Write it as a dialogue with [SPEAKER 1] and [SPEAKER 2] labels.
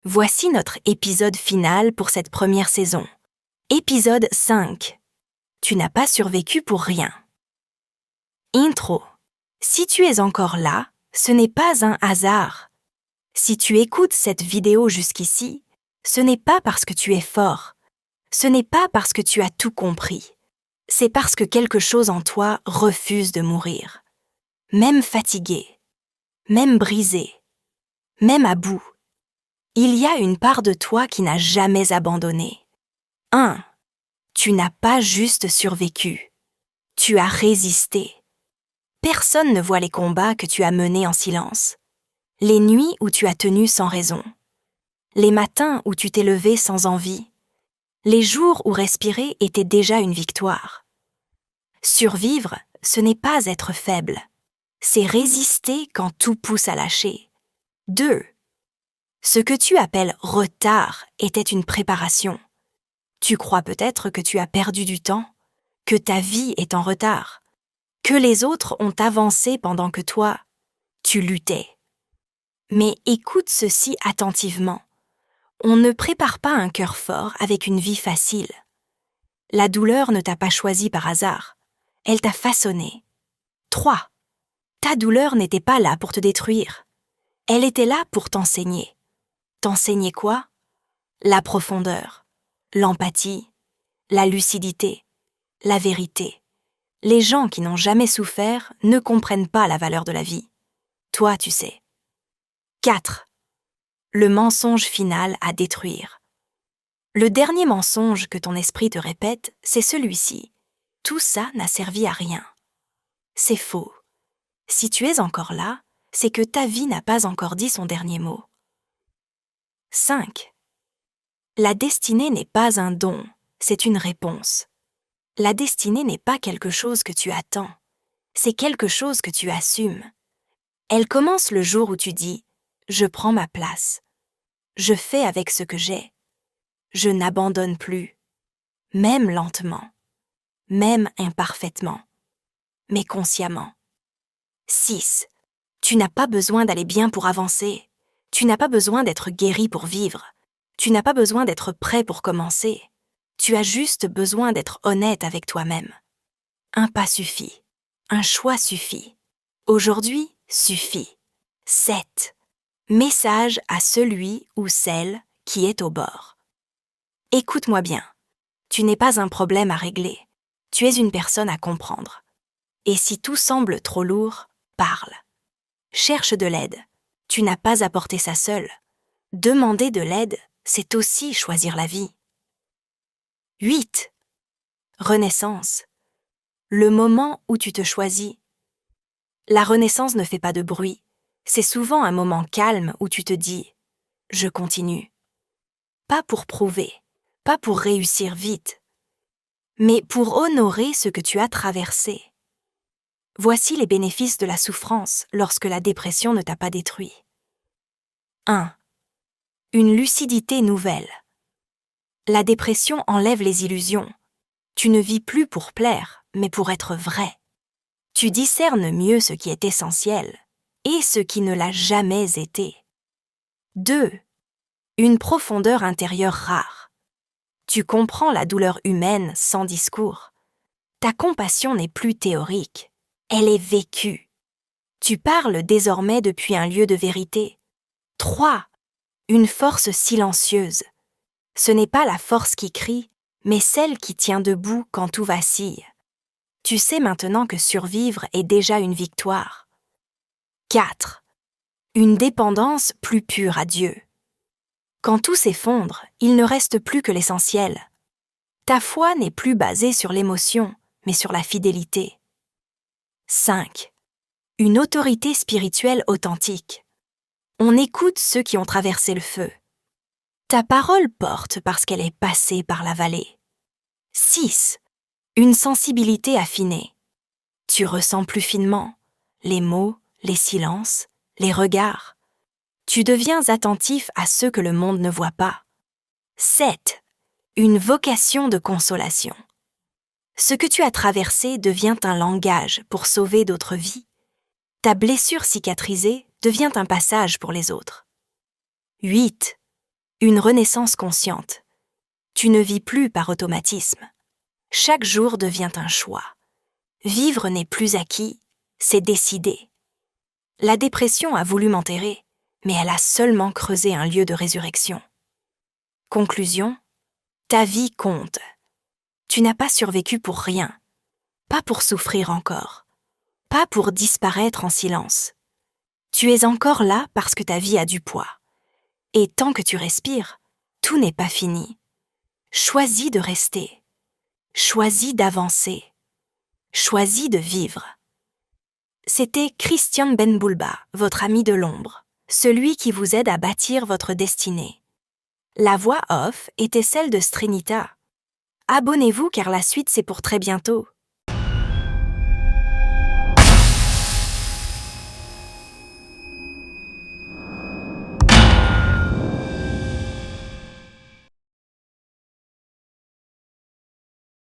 [SPEAKER 1] Voici notre épisode final pour cette première saison. Épisode 5. Tu n'as pas survécu pour rien. Intro. Si tu es encore là, ce n'est pas un hasard. Si tu écoutes cette vidéo jusqu'ici, ce n'est pas parce que tu es fort. Ce n'est pas parce que tu as tout compris. C'est parce que quelque chose en toi refuse de mourir. Même fatigué, même brisé, même à bout. Il y a une part de toi qui n'a jamais abandonné. 1. Tu n'as pas juste survécu. Tu as résisté. Personne ne voit les combats que tu as menés en silence. Les nuits où tu as tenu sans raison. Les matins où tu t'es levé sans envie. Les jours où respirer était déjà une victoire. Survivre, ce n'est pas être faible. C'est résister quand tout pousse à lâcher. 2. Ce que tu appelles retard était une préparation. Tu crois peut-être que tu as perdu du temps, que ta vie est en retard, que les autres ont avancé pendant que toi, tu luttais. Mais écoute ceci attentivement. On ne prépare pas un cœur fort avec une vie facile. La douleur ne t'a pas choisi par hasard. Elle t'a façonné. 3. Ta douleur n'était pas là pour te détruire. Elle était là pour t'enseigner. T'enseigner quoi? La profondeur, l'empathie, la lucidité, la vérité. Les gens qui n'ont jamais souffert ne comprennent pas la valeur de la vie. Toi, tu sais. 4. Le mensonge final à détruire. Le dernier mensonge que ton esprit te répète, c'est celui-ci. Tout ça n'a servi à rien. C'est faux. Si tu es encore là, c'est que ta vie n'a pas encore dit son dernier mot. 5. La destinée n'est pas un don, c'est une réponse. La destinée n'est pas quelque chose que tu attends, c'est quelque chose que tu assumes. Elle commence le jour où tu dis « Je prends ma place. Je fais avec ce que j'ai. Je n'abandonne plus. Même lentement. Même imparfaitement. Mais consciemment. » 6. Tu n'as pas besoin d'aller bien pour avancer. Tu n'as pas besoin d'être guéri pour vivre. Tu n'as pas besoin d'être prêt pour commencer. Tu as juste besoin d'être honnête avec toi-même. Un pas suffit. Un choix suffit. Aujourd'hui suffit. 7. Message à celui ou celle qui est au bord. Écoute-moi bien. Tu n'es pas un problème à régler. Tu es une personne à comprendre. Et si tout semble trop lourd, parle. Cherche de l'aide. Tu n'as pas à porter ça seul. Demander de l'aide, c'est aussi choisir la vie. 8. Renaissance. Le moment où tu te choisis. La renaissance ne fait pas de bruit. C'est souvent un moment calme où tu te dis « Je continue ». Pas pour prouver, pas pour réussir vite, mais pour honorer ce que tu as traversé. Voici les bénéfices de la souffrance lorsque la dépression ne t'a pas détruit. 1. Une lucidité nouvelle. La dépression enlève les illusions. Tu ne vis plus pour plaire, mais pour être vrai. Tu discernes mieux ce qui est essentiel et ce qui ne l'a jamais été. 2. Une profondeur intérieure rare. Tu comprends la douleur humaine sans discours. Ta compassion n'est plus théorique, elle est vécue. Tu parles désormais depuis un lieu de vérité. 3. Une force silencieuse. Ce n'est pas la force qui crie, mais celle qui tient debout quand tout vacille. Tu sais maintenant que survivre est déjà une victoire. 4. Une dépendance plus pure à Dieu. Quand tout s'effondre, il ne reste plus que l'essentiel. Ta foi n'est plus basée sur l'émotion, mais sur la fidélité. 5. Une autorité spirituelle authentique. On écoute ceux qui ont traversé le feu. Ta parole porte parce qu'elle est passée par la vallée. 6. Une sensibilité affinée. Tu ressens plus finement les mots, les silences, les regards. Tu deviens attentif à ceux que le monde ne voit pas. 7. Une vocation de consolation. Ce que tu as traversé devient un langage pour sauver d'autres vies. Ta blessure cicatrisée devient un passage pour les autres. 8. Une renaissance consciente. Tu ne vis plus par automatisme. Chaque jour devient un choix. Vivre n'est plus acquis, c'est décidé. La dépression a voulu m'enterrer, mais elle a seulement creusé un lieu de résurrection. Conclusion. Ta vie compte. Tu n'as pas survécu pour rien, pas pour souffrir encore, pas pour disparaître en silence. Tu es encore là parce que ta vie a du poids. Et tant que tu respires, tout n'est pas fini. Choisis de rester. Choisis d'avancer. Choisis de vivre. C'était Christian Benboulba, votre ami de l'ombre, celui qui vous aide à bâtir votre destinée. La voix off était celle de Strenita. Abonnez-vous car la suite c'est pour très bientôt.